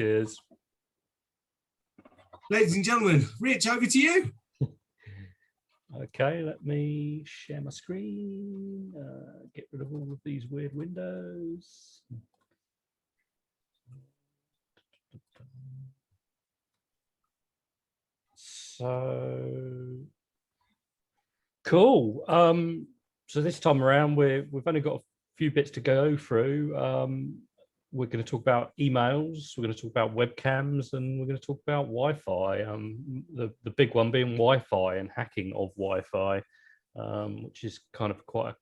Cheers. Ladies and gentlemen, Rich, over to you. Okay, let me share my screen, get rid of all of these weird windows. So cool. So this time around, we've only got a few bits to go through. We're going to talk about emails, we're going to talk about webcams, and we're going to talk about Wi-Fi. The big one being Wi-Fi and hacking of Wi-Fi, which is kind of quite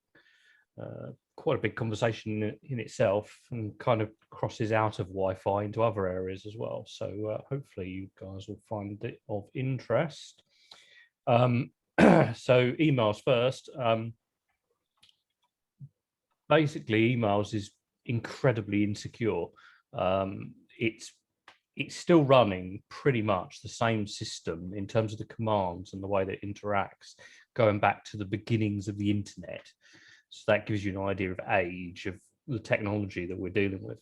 a big conversation in itself, and kind of crosses out of Wi-Fi into other areas as well. So hopefully you guys will find it of interest. So emails first. Basically, emails is incredibly insecure. It's still running pretty much the same system in terms of the commands and the way that it interacts, going back to the beginnings of the internet. So that gives you an idea of age of the technology that we're dealing with.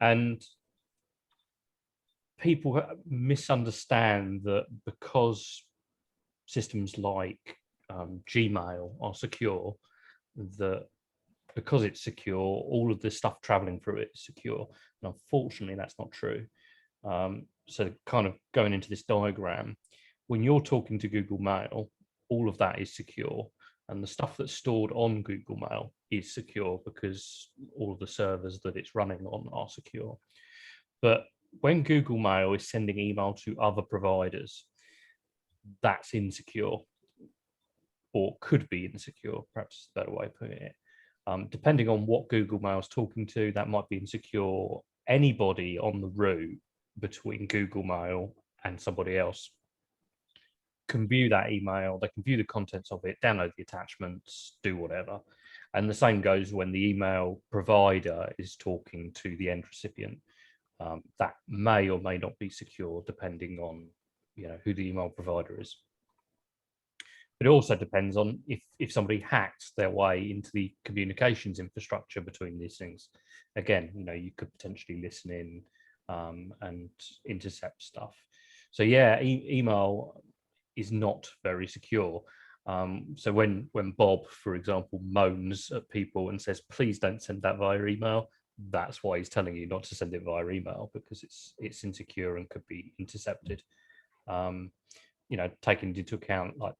And people misunderstand that because systems like Gmail are secure, that because it's secure, all of the stuff traveling through it is secure. And unfortunately, that's not true. So kind of going into this diagram, when you're talking to Google Mail, all of that is secure. And the stuff that's stored on Google Mail is secure because all of the servers that it's running on are secure. But when Google Mail is sending email to other providers, that's insecure, or could be insecure, perhaps is a better way of putting it. Depending on what Google Mail is talking to, that might be insecure. Anybody on the route between Google Mail and somebody else can view that email, they can view the contents of it, download the attachments, do whatever. And the same goes when the email provider is talking to the end recipient. That may or may not be secure depending on who the email provider is. It also depends on if somebody hacks their way into the communications infrastructure between these things. Again, you could potentially listen in and intercept stuff. So yeah, email is not very secure. So when Bob, for example, moans at people and says, please don't send that via email, that's why he's telling you not to send it via email, because it's insecure and could be intercepted. Taking into account, like,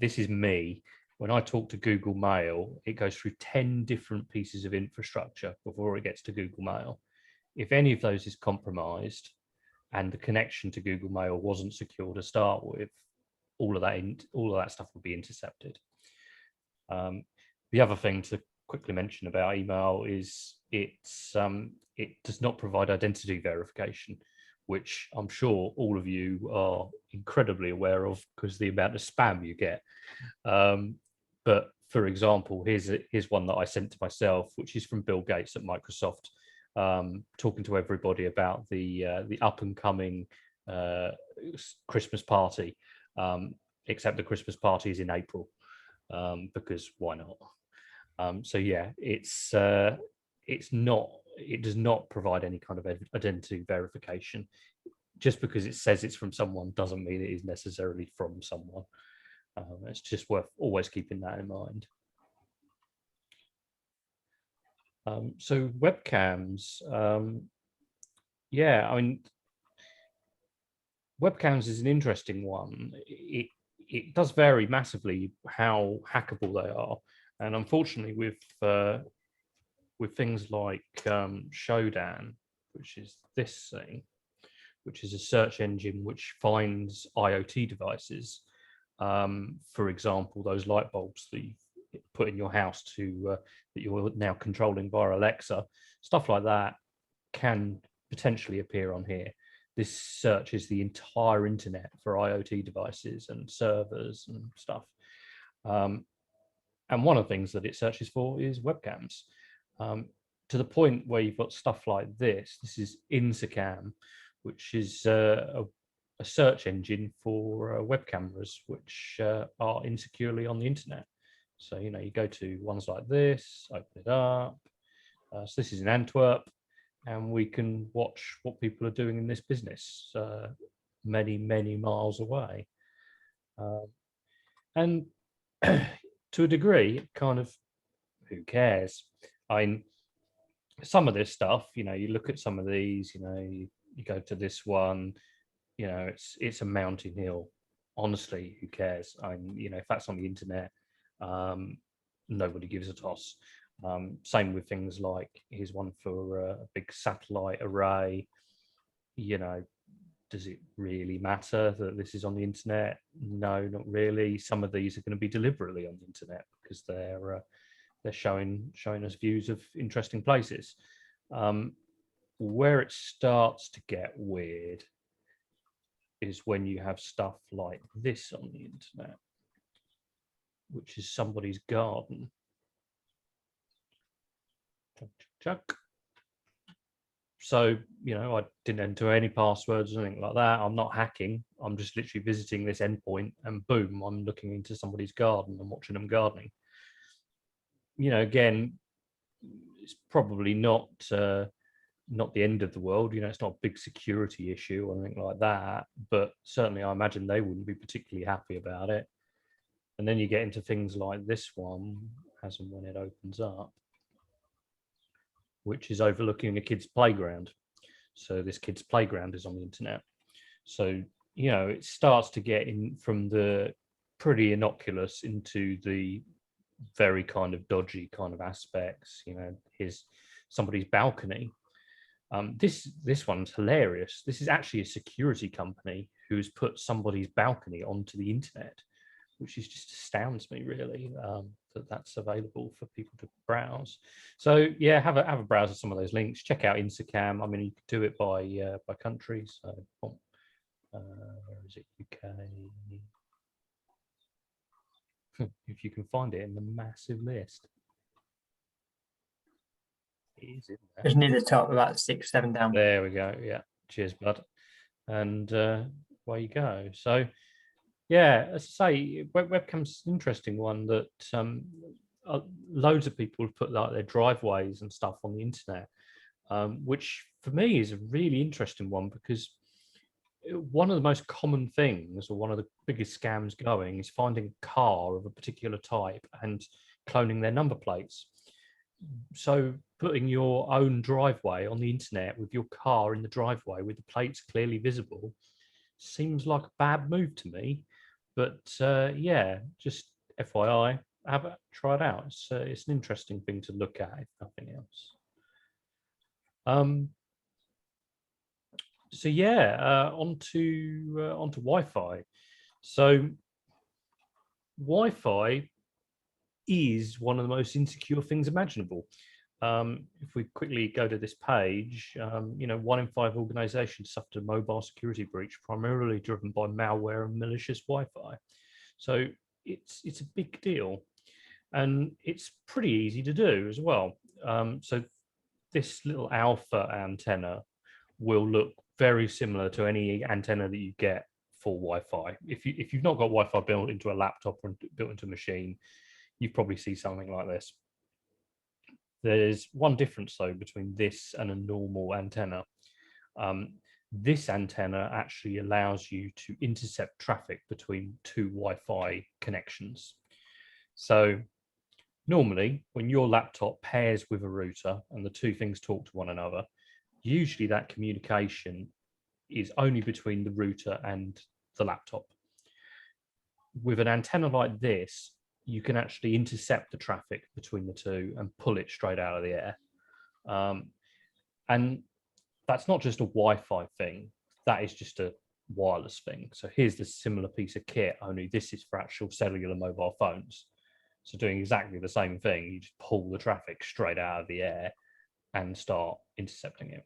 this is me. When I talk to Google Mail, it goes through 10 different pieces of infrastructure before it gets to Google Mail. If any of those is compromised and the connection to Google Mail wasn't secure to start with, all of that stuff would be intercepted. The other thing to quickly mention about email is it does not provide identity verification, which I'm sure all of you are incredibly aware of because the amount of spam you get. But for example, here's one that I sent to myself, which is from Bill Gates at Microsoft, talking to everybody about the up and coming Christmas party, except the Christmas party is in April, because why not? So yeah, it does not provide any kind of identity verification. Just because it says it's from someone doesn't mean it is necessarily from someone. It's just worth always keeping that in mind. So webcams, yeah, I mean, webcams is an interesting one. It does vary massively how hackable they are, and unfortunately, with things like Shodan, which is this thing, which is a search engine which finds IoT devices. For example, those light bulbs that you put in your house that you're now controlling via Alexa, stuff like that can potentially appear on here. This searches the entire internet for IoT devices and servers and stuff. And one of the things that it searches for is webcams. To the point where you've got stuff like this. This is Insecam, which is a search engine for web cameras, which are insecurely on the internet. So, you go to ones like this, open it up. So this is in Antwerp. and we can watch what people are doing in this business many, many miles away. And to a degree, kind of, who cares? I mean, some of this stuff, you look at some of these, you go to this one, it's a mountain hill. Honestly, who cares? If that's on the internet, nobody gives a toss. Same with things like, here's one for a big satellite array. Does it really matter that this is on the internet? No, not really. Some of these are going to be deliberately on the internet because they're showing us views of interesting places. Where it starts to get weird is when you have stuff like this on the internet, which is somebody's garden. Chuck. So, I didn't enter any passwords or anything like that. I'm not hacking. I'm just literally visiting this endpoint, and boom, I'm looking into somebody's garden and watching them gardening. Again, it's probably not the end of the world. It's not a big security issue or anything like that. But certainly, I imagine they wouldn't be particularly happy about it. And then you get into things like this one, as and when it opens up, which is overlooking a kid's playground. So this kid's playground is on the internet. So, it starts to get in from the pretty innocuous into the very kind of dodgy kind of aspects. Here's somebody's balcony. This one's hilarious. This is actually a security company who's put somebody's balcony onto the internet, which is just astounds me, really, that that's available for people to browse. So yeah, have a browse of some of those links. Check out Instacam. I mean, you can do it by country. So where is it? UK. If you can find it in the massive list, it is in there. It's near the top, about 6, 7 down. There we go. Yeah, cheers, bud. And away you go. So yeah, as I say, webcam's an interesting one that loads of people have put like their driveways and stuff on the internet, which for me is a really interesting one, because one of the most common things, or one of the biggest scams going, is finding a car of a particular type and cloning their number plates. So putting your own driveway on the internet with your car in the driveway with the plates clearly visible seems like a bad move to me. But yeah, just FYI, try it out. It's an interesting thing to look at, if nothing else. So yeah, onto Wi-Fi. So Wi-Fi is one of the most insecure things imaginable. If we quickly go to this page, 1 in 5 organizations suffered a mobile security breach, primarily driven by malware and malicious Wi-Fi. So it's a big deal, and it's pretty easy to do as well. So this little alpha antenna will look very similar to any antenna that you get for Wi-Fi. If you've not got Wi-Fi built into a laptop or built into a machine, you probably see something like this. There's one difference though between this and a normal antenna. This antenna actually allows you to intercept traffic between 2 Wi-Fi connections. So normally when your laptop pairs with a router and the two things talk to one another, usually that communication is only between the router and the laptop. With an antenna like this, you can actually intercept the traffic between the two and pull it straight out of the air. And that's not just a Wi-Fi thing, that is just a wireless thing. So here's the similar piece of kit, only this is for actual cellular mobile phones. So doing exactly the same thing, you just pull the traffic straight out of the air and start intercepting it.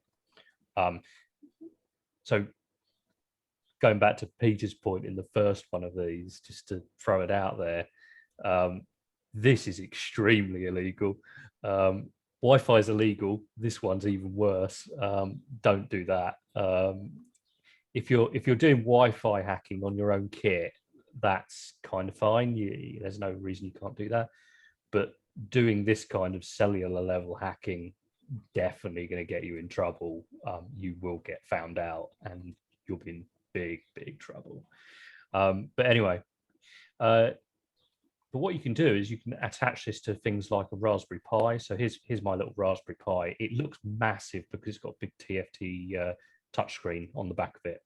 So going back to Peter's point in the first one of these, just to throw it out there, this is extremely illegal. Wi-Fi is illegal. This one's even worse. Don't do that. If you're doing Wi-Fi hacking on your own kit, that's kind of fine. There's no reason you can't do that. But doing this kind of cellular level hacking definitely going to get you in trouble. You will get found out and you'll be in big trouble. But anyway, but what you can do is you can attach this to things like a Raspberry Pi. So here's my little Raspberry Pi. It looks massive because it's got a big TFT touchscreen on the back of it.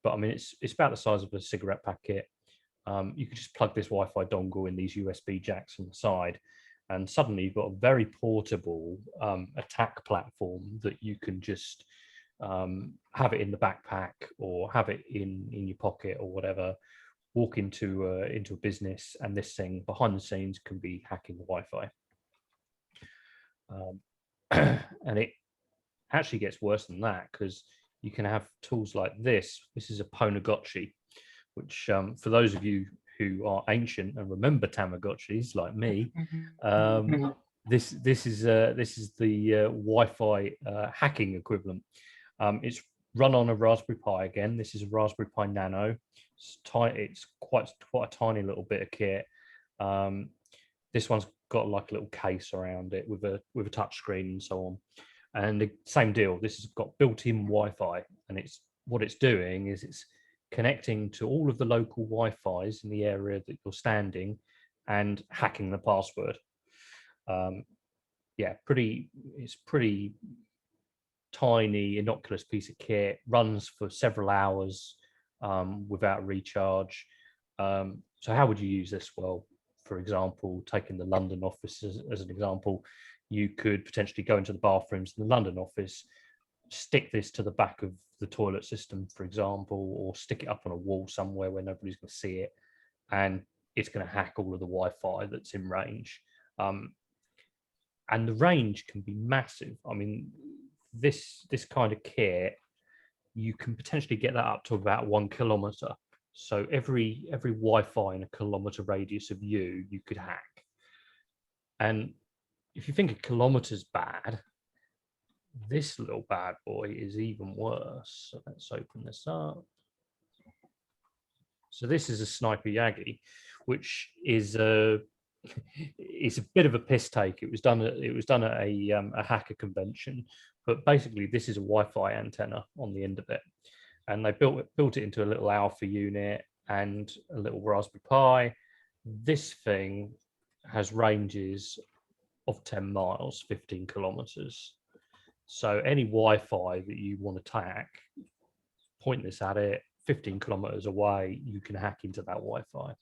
But I mean, it's about the size of a cigarette packet. You can just plug this Wi-Fi dongle in these USB jacks on the side, and suddenly you've got a very portable attack platform that you can just have it in the backpack or have it in your pocket or whatever. Walk into a business, and this thing behind the scenes can be hacking the Wi-Fi. And it actually gets worse than that, because you can have tools like this. This is a Ponagotchi, which for those of you who are ancient and remember Tamagotchis like me, this is the Wi-Fi hacking equivalent. It's run on a Raspberry Pi again. This is a Raspberry Pi Nano. It's quite a tiny little bit of kit. This one's got like a little case around it with a touch screen and so on. And the same deal. This has got built-in Wi-Fi, and what it's doing is it's connecting to all of the local Wi-Fi's in the area that you're standing and hacking the password. Yeah, it's pretty tiny, innocuous piece of kit. Runs for several hours without recharge. So how would you use this? Well, for example, taking the London office as an example, you could potentially go into the bathrooms in the London office, stick this to the back of the toilet system, for example, or stick it up on a wall somewhere where nobody's going to see it, and it's going to hack all of the Wi-Fi that's in range. And the range can be massive. I mean, this kind of kit, you can potentially get that up to about 1 kilometer. So every Wi-Fi in a kilometer radius of you could hack. And if you think a kilometer's bad, this little bad boy is even worse. So let's open this up. So this is a Sniper Yagi, which is it's a bit of a piss take. It was done at a hacker convention, but basically this is a Wi-Fi antenna on the end of it, and they built it into a little Alpha unit and a little Raspberry Pi. This thing has ranges of 10 miles, 15 kilometers. So any Wi-Fi that you want to hack, point this at it, 15 kilometers away, you can hack into that Wi-Fi.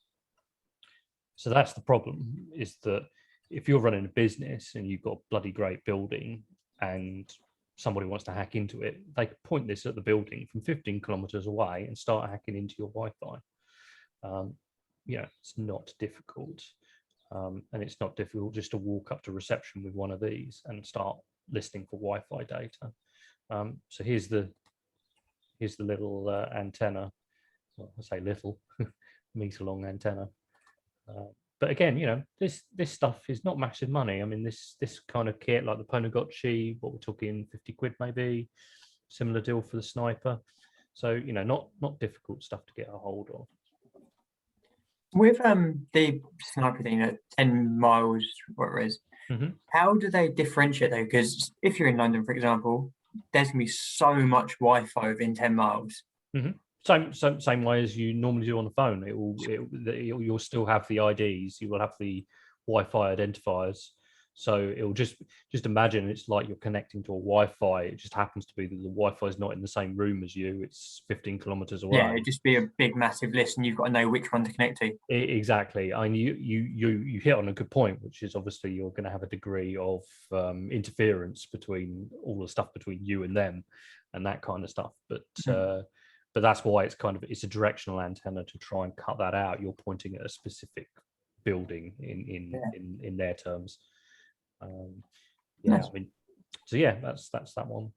So that's the problem, is that if you're running a business and you've got a bloody great building and somebody wants to hack into it, they could point this at the building from 15 kilometers away and start hacking into your Wi-Fi. It's not difficult. And it's not difficult just to walk up to reception with one of these and start listening for Wi-Fi data. So here's the little antenna. Well, I say little, meter long antenna. But again, this stuff is not massive money. I mean, this kind of kit, like the Ponagotchi, what we're talking 50 quid maybe, similar deal for the Sniper. So not difficult stuff to get a hold of. With the Sniper thing at 10 miles, whatever it is, how do they differentiate though? Because if you're in London, for example, there's gonna be so much Wi-Fi within 10 miles. Same way as you normally do on the phone. You'll still have the IDs. You will have the Wi-Fi identifiers. So it'll just imagine it's like you're connecting to a Wi-Fi. It just happens to be that the Wi-Fi is not in the same room as you. It's 15 kilometers away. Yeah, it'd just be a big, massive list, and you've got to know which one to connect to. Exactly. I mean, you hit on a good point, which is obviously you're going to have a degree of interference between all the stuff between you and them, and that kind of stuff. But that's why it's a directional antenna to try and cut that out. You're pointing at a specific building in their terms. Nice. I mean, so yeah, that's that one.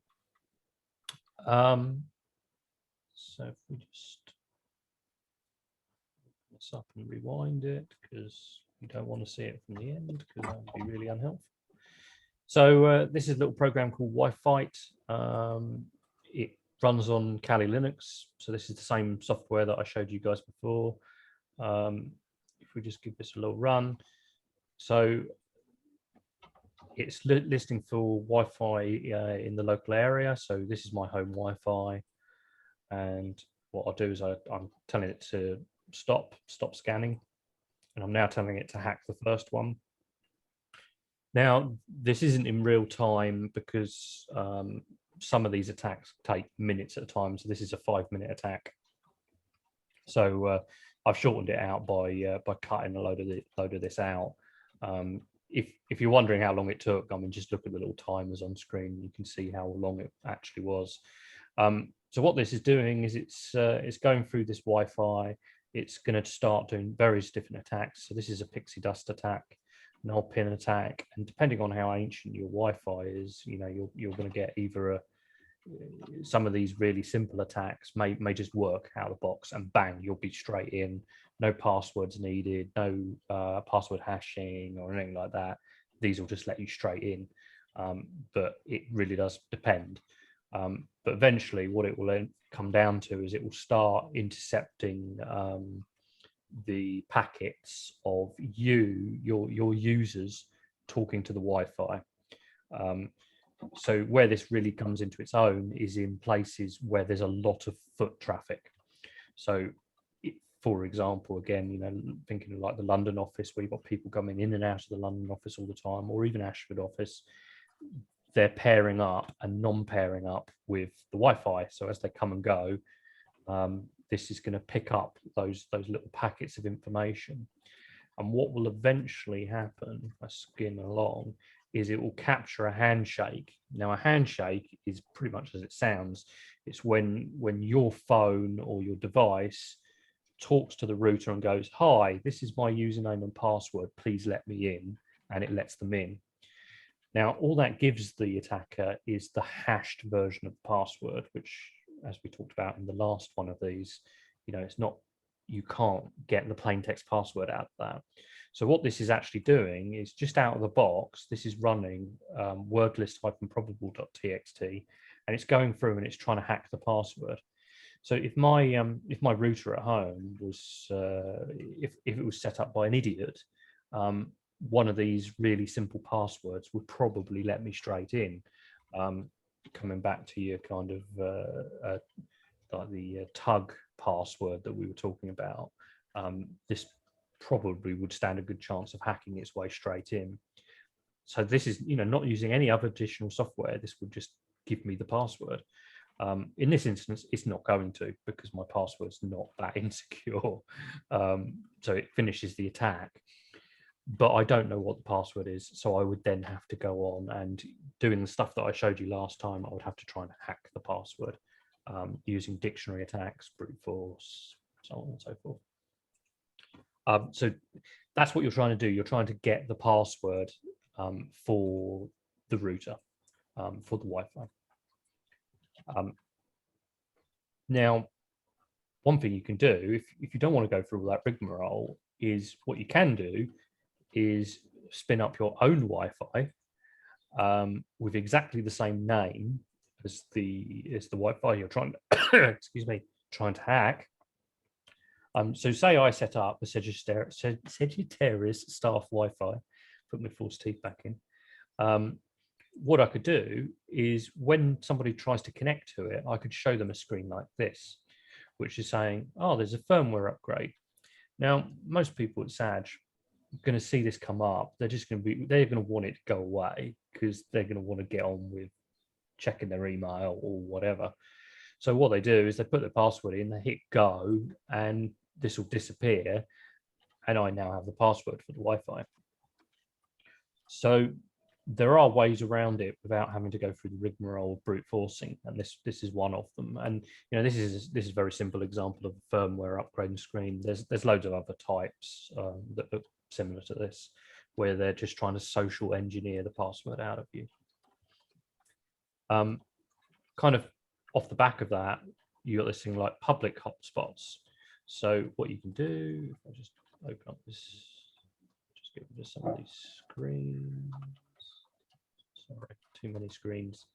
So if we just open this up and rewind it, because you don't want to see it from the end, because that would be really unhelpful. So this is a little program called Wi-Fi. It runs on Kali Linux. So this is the same software that I showed you guys before. If we just give this a little run. So it's listening for Wi-Fi in the local area. So this is my home Wi-Fi, and what I'll do is I'm telling it to stop scanning, and I'm now telling it to hack the first one. Now, this isn't in real time because some of these attacks take minutes at a time. So this is a 5-minute attack. So I've shortened it out by cutting a load of this out. If you're wondering how long it took, I mean, just look at the little timers on screen. You can see how long it actually was. So what this is doing is it's going through this Wi-Fi. It's going to start doing various different attacks. So this is a pixie dust attack, an old pin attack, and depending on how ancient your Wi-Fi is, you know, you're going to get either some of these really simple attacks may just work out of the box, and bang, you'll be straight in. No passwords needed, no password hashing or anything like that. These will just let you straight in, but it really does depend. But eventually, what it will come down to is it will start intercepting the packets of your users talking to the Wi-Fi. So where this really comes into its own is in places where there's a lot of foot traffic. So, for example, again, you know, thinking of like the London office, where you've got people coming in and out of the London office all the time, or even Ashford office, they're pairing up and non-pairing up with the Wi-Fi. So as they come and go, this is going to pick up those little packets of information. And what will eventually happen, if I skim along, is it will capture a handshake. Now, a handshake is pretty much as it sounds. It's when your phone or your device talks to the router and goes, "Hi, this is my username and password. Please let me in," and it lets them in. Now, all that gives the attacker is the hashed version of the password, which, as we talked about in the last one of these, you know, it's not, you can't get the plain text password out of that. So what this is actually doing is just out of the box, this is running wordlist-probable.txt, and it's going through and it's trying to hack the password. So if my router at home was, if it was set up by an idiot, one of these really simple passwords would probably let me straight in. Coming back to your kind of like the tug password that we were talking about, this probably would stand a good chance of hacking its way straight in. So this is, you know, not using any other additional software. This would just give me the password. In this instance, it's not going to, because my password's not that insecure. So it finishes the attack, but I don't know what the password is. So I would then have to go on and, doing the stuff that I showed you last time, I would have to try and hack the password using dictionary attacks, brute force, so on and so forth. So that's what you're trying to do. You're trying to get the password for the router, for the Wi-Fi. Now, one thing you can do, if you don't want to go through all that rigmarole, is what you can do is spin up your own Wi-Fi with exactly the same name as the Wi-Fi you're trying to excuse me, trying to hack. So say I set up a Sagittarius staff Wi-Fi, put my false teeth back in. What I could do is, when somebody tries to connect to it, I could show them a screen like this, which is saying, "Oh, there's a firmware upgrade." Now, most people at Sag are going to see this come up. They're going to want it to go away, because they're going to want to get on with checking their email or whatever. So what they do is they put their password in, they hit go, and this will disappear, and I now have the password for the Wi-Fi. So there are ways around it without having to go through the rigmarole of brute forcing, and this is one of them. And you know, this is a very simple example of a firmware upgrade screen. There's loads of other types that look similar to this, where they're just trying to social engineer the password out of you. Kind of off the back of that, you got this thing like public hotspots. So what you can do, if I just open up this, just get rid of some of these screens. Sorry, too many screens.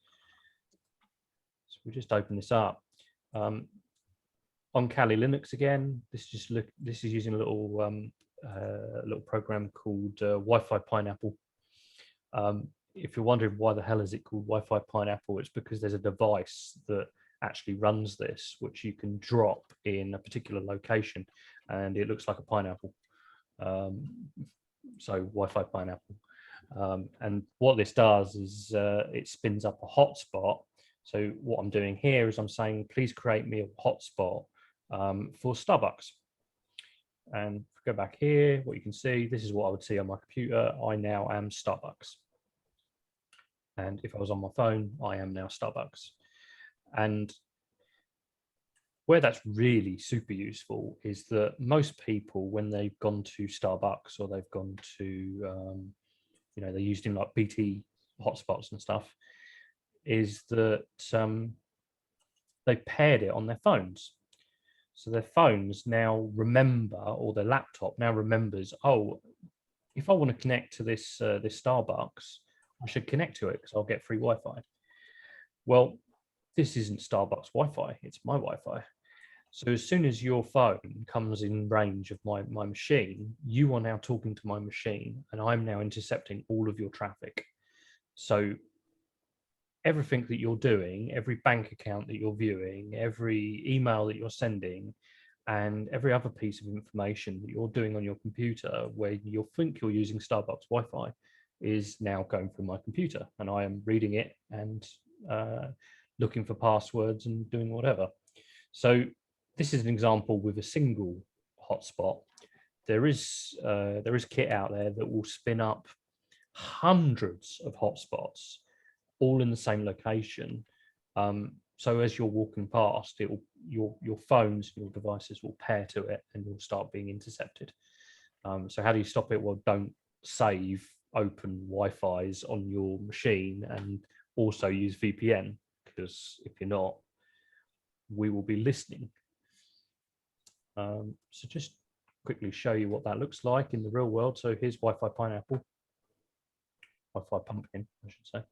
So we just open this up. On Kali Linux again, this is using a little program called Wi-Fi Pineapple. if you're wondering why the hell is it called Wi-Fi Pineapple, it's because there's a device that actually runs this, which you can drop in a particular location, and it looks like a pineapple. So Wi-Fi Pineapple. And what this does is it spins up a hotspot. So what I'm doing here is I'm saying, please create me a hotspot for Starbucks. And if we go back here, what you can see, this is what I would see on my computer. I now am Starbucks. And if I was on my phone, I am now Starbucks. And where that's really super useful is that most people, when they've gone to Starbucks or they've gone to, you know, they're used in like BT hotspots and stuff, is that they paired it on their phones. So their phones now remember, or their laptop now remembers, oh, if I want to connect to this this Starbucks, I should connect to it because I'll get free Wi-Fi. Well, this isn't Starbucks Wi-Fi, it's my Wi-Fi. So as soon as your phone comes in range of my machine, you are now talking to my machine, and I'm now intercepting all of your traffic. So everything that you're doing, every bank account that you're viewing, every email that you're sending, and every other piece of information that you're doing on your computer where you'll think you're using Starbucks Wi-Fi is now going through my computer, and I am reading it and looking for passwords and doing whatever. So this is an example with a single hotspot. There is kit out there that will spin up hundreds of hotspots all in the same location. So as you're walking past, your phones, your devices will pair to it, and you'll start being intercepted. So how do you stop it? Well, don't save open Wi-Fi's on your machine, and also use VPN, because if you're not, we will be listening. So just quickly show you what that looks like in the real world. So here's Wi-Fi Pineapple, Wi-Fi Pumpkin, I should say.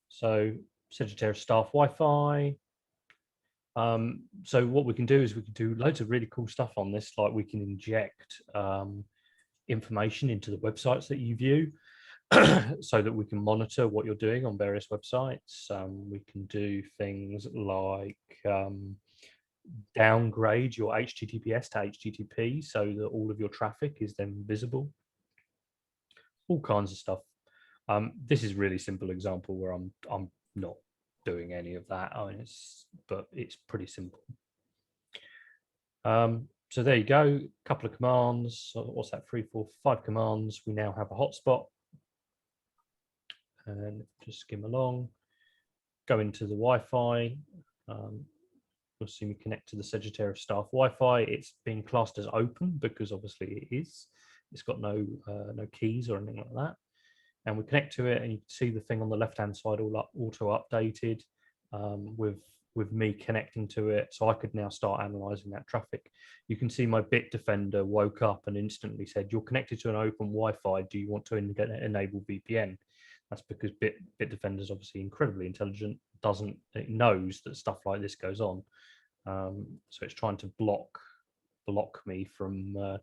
So Sagittarius staff Wi-Fi. So what we can do is we can do loads of really cool stuff on this. Like we can inject information into the websites that you view so that we can monitor what you're doing on various websites. We can do things like downgrade your HTTPS to HTTP so that all of your traffic is then visible. All kinds of stuff. This is a really simple example where I'm not doing any of that. I mean, but it's pretty simple. So there you go, a couple of commands. So what's that, 3, 4, 5 commands. We now have a hotspot. And just skim along, go into the Wi-Fi. You'll see me connect to the Sagittarius staff Wi-Fi. It's being classed as open because obviously it is. It's got no keys or anything like that. And we connect to it, and you can see the thing on the left-hand side all auto-updated with me connecting to it. So I could now start analyzing that traffic. You can see my Bitdefender woke up and instantly said, "You're connected to an open Wi-Fi. Do you want to enable VPN?" That's because Bitdefender is obviously incredibly intelligent. It knows that stuff like this goes on. So it's trying to block me from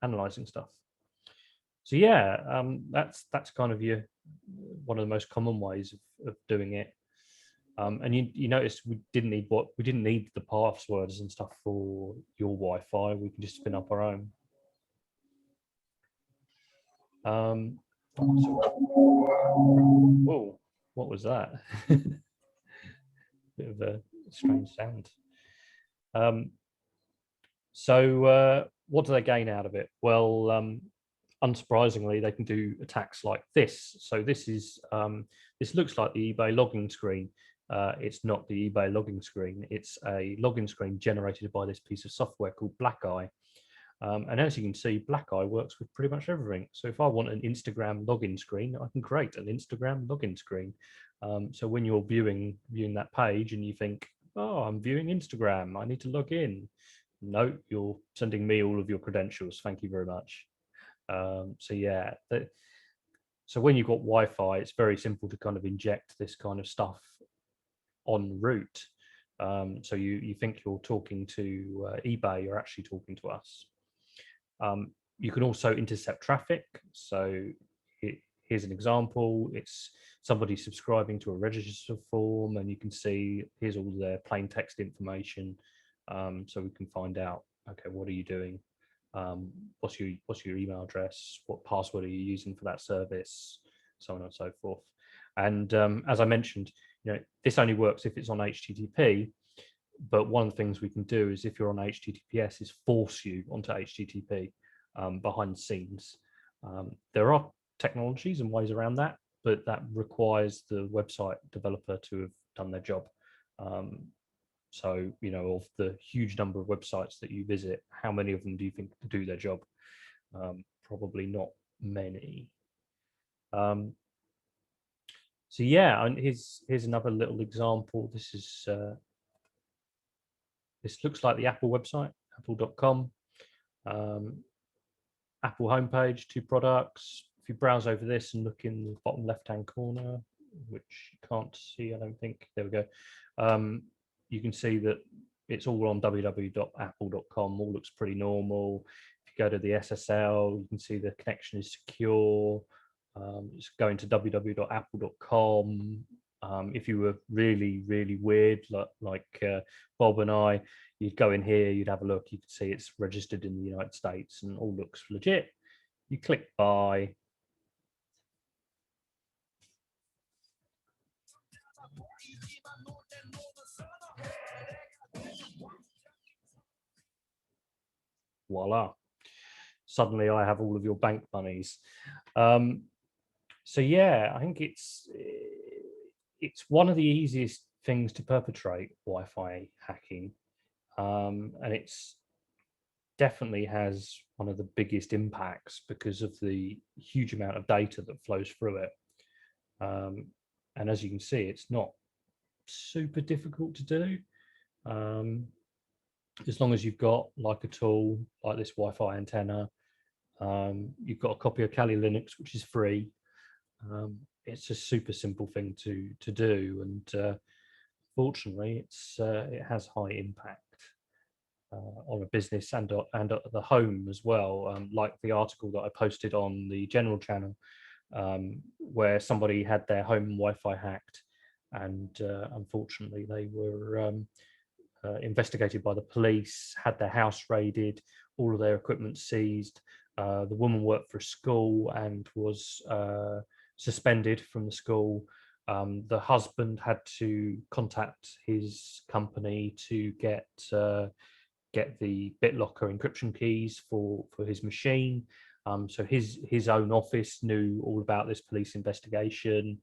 analyzing stuff. So yeah, that's kind of one of the most common ways of doing it. And you notice we didn't need the passwords and stuff for your Wi-Fi. We can just spin up our own. Whoa, what was that? Bit of a strange sound. So what do they gain out of it? Well, unsurprisingly, they can do attacks like this. So this is this looks like the eBay login screen. It's not the eBay login screen. It's a login screen generated by this piece of software called BlackEye. And as you can see, BlackEye works with pretty much everything. So if I want an Instagram login screen, I can create an Instagram login screen. So when you're viewing that page and you think, oh, I'm viewing Instagram, I need to log in. No, you're sending me all of your credentials. Thank you very much. So yeah, so when you've got Wi-Fi, it's very simple to kind of inject this kind of stuff en route. So you think you're talking to eBay, you're actually talking to us. You can also intercept traffic. So here's an example. It's somebody subscribing to a register form, and you can see here's all their plain text information. So we can find out, okay, what are you doing? What's your email address? What password are you using for that service? So on and so forth. And as I mentioned, this only works if it's on HTTP. But one of the things we can do is, if you're on HTTPS, is force you onto HTTP behind the scenes. There are technologies and ways around that, but that requires the website developer to have done their job. So, of the huge number of websites that you visit, how many of them do you think do their job? Probably not many. So yeah, and here's another little example. This looks like the Apple website, apple.com. Apple homepage, 2 products. If you browse over this and look in the bottom left-hand corner, which you can't see, I don't think. There we go. You can see that it's all on www.apple.com. All looks pretty normal. If you go to the SSL, you can see the connection is secure. Just going to www.apple.com. If you were really, really weird, like Bob and I, you'd go in here, you'd have a look, you could see it's registered in the United States and all looks legit. You click buy. Voila. Suddenly I have all of your bank monies. So yeah, I think it's one of the easiest things to perpetrate Wi-Fi hacking. And it's definitely has one of the biggest impacts because of the huge amount of data that flows through it. And as you can see, it's not super difficult to do. As long as you've got like a tool like this Wi-Fi antenna, you've got a copy of Kali Linux, which is free. It's a super simple thing to do, and fortunately, it has high impact on a business and at the home as well. Like the article that I posted on the general channel, where somebody had their home Wi-Fi hacked, and unfortunately they were investigated by the police, had their house raided, all of their equipment seized. The woman worked for a school and was suspended from the school. The husband had to contact his company to get the BitLocker encryption keys for his machine. So his own office knew all about this police investigation.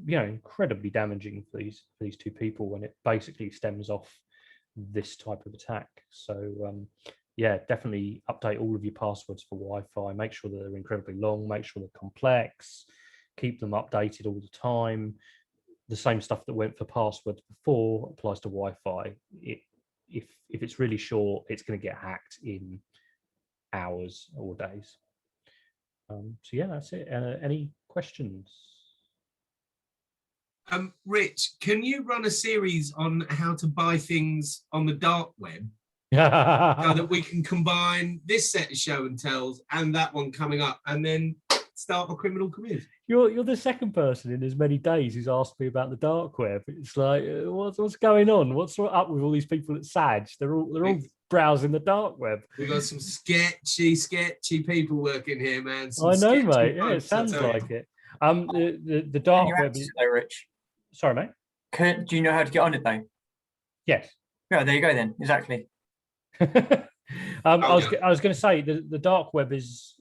Incredibly damaging for these 2 people when it basically stems off this type of attack. So yeah, definitely update all of your passwords for Wi-Fi. Make sure that they're incredibly long. Make sure they're complex. Keep them updated all the time. The same stuff that went for passwords before applies to Wi-Fi. If it's really short, it's going to get hacked in hours or days. So yeah, that's it. Any questions? Rich, can you run a series on how to buy things on the dark web so that we can combine this set of show and tells and that one coming up, and then start a criminal career? You're the second person in as many days who's asked me about the dark web. It's like, what's going on? What's up with all these people at SAG? They're all browsing the dark web. We've got some sketchy people working here, man. I know, mate. Yeah, it sounds like it. The dark web is Rich. Sorry, mate. Do you know how to get on it though? Yes. Yeah, there you go then. Exactly. I was going to say the dark web is,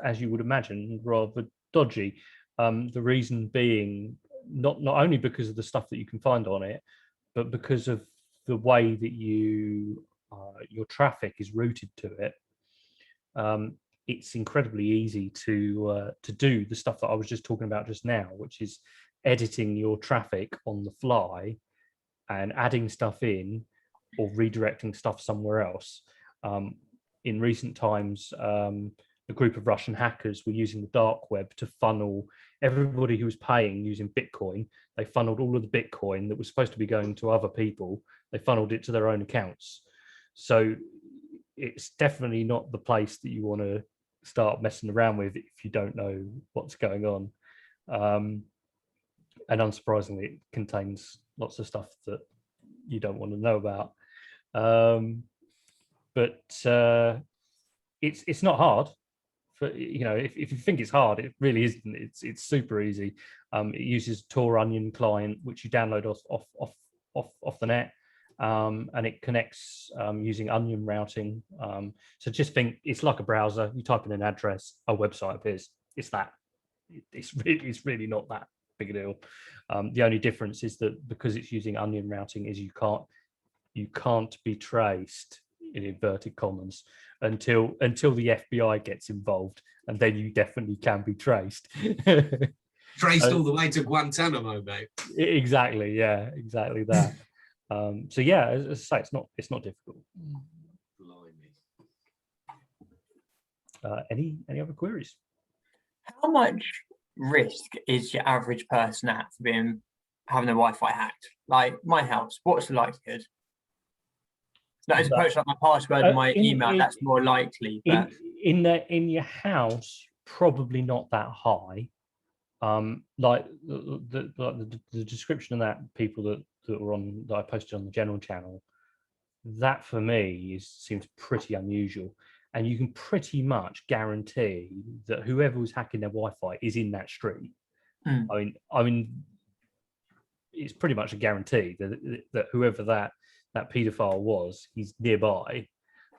as you would imagine, rather dodgy. The reason being not only because of the stuff that you can find on it, but because of the way that your traffic is routed to it. It's incredibly easy to do the stuff that I was just talking about just now, which is editing your traffic on the fly and adding stuff in or redirecting stuff somewhere else. In recent times, a group of Russian hackers were using the dark web to funnel everybody who was paying using Bitcoin. They funneled all of the Bitcoin that was supposed to be going to other people. They funneled it to their own accounts. So it's definitely not the place that you want to start messing around with if you don't know what's going on. And unsurprisingly, it contains lots of stuff that you don't want to know about. But it's not hard. For, you know, if you think it's hard, it really isn't. It's super easy. It uses Tor Onion client, which you download off the net, and it connects using Onion routing. So just think it's like a browser. You type in an address, a website appears. It's that. It's really not that big a deal. The only difference is that because it's using Onion routing, is you can't be traced, in inverted commas, until the FBI gets involved, and then you definitely can be traced. Traced all the way to Guantanamo, mate. Exactly, yeah, exactly that. So yeah, as I say, it's not difficult. Any other queries? How much risk is your average person at for having their Wi-Fi hacked? Like my house, what's the likelihood? Like, as opposed to like my password and my email, that's more likely. But in your house, probably not that high. Like the description of that people that were on that I posted on the general channel, that for me seems pretty unusual. And you can pretty much guarantee that whoever was hacking their Wi-Fi is in that street. I mean, it's pretty much a guarantee that whoever that paedophile was, he's nearby.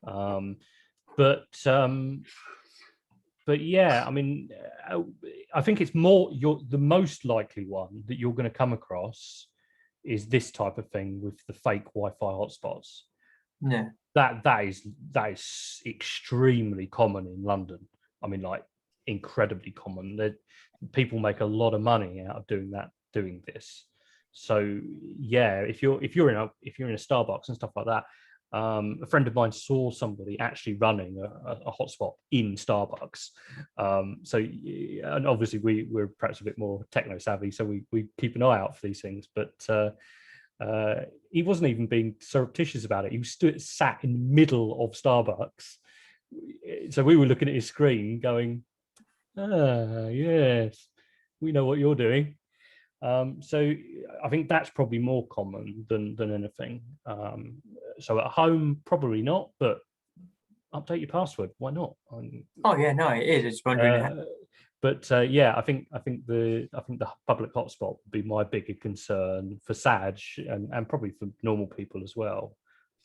But yeah, I mean, I think it's more the most likely one that you're going to come across is this type of thing with the fake Wi-Fi hotspots. Yeah, that is extremely common in London. I mean, like incredibly common. People make a lot of money out of doing this. So yeah, if you're in a Starbucks and stuff like that, a friend of mine saw somebody actually running a hotspot in Starbucks. So, and obviously we're perhaps a bit more techno savvy, so we keep an eye out for these things. But he wasn't even being surreptitious about it. He was sat in the middle of Starbucks, so we were looking at his screen, going, yes, we know what you're doing. So I think that's probably more common than anything. So at home, probably not, but update your password. Why not? oh yeah, no, it is. It's wondering. But yeah, I think the public hotspot would be my bigger concern for Sag and probably for normal people as well.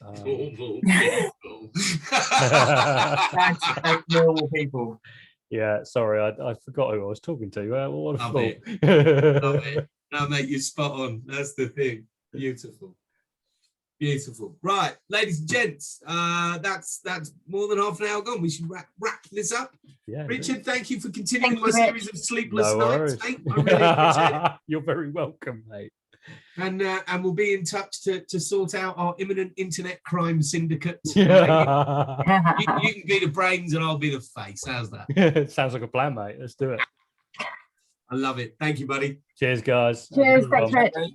Normal people. Yeah, sorry, I forgot who I was talking to. What a Love fool. it. Love it. No, mate, you're spot on. That's the thing. Beautiful. Beautiful. Right, ladies and gents, that's more than half an hour gone. We should wrap this up. Yeah, Richard, thank you for continuing my series of sleepless nights, mate. I really appreciate it. You're very welcome, mate. And we'll be in touch to sort out our imminent internet crime syndicate. Yeah. You can be the brains and I'll be the face. How's that? Sounds like a plan, mate. Let's do it. I love it. Thank you, buddy. Cheers, guys. Cheers. Thanks, Rich.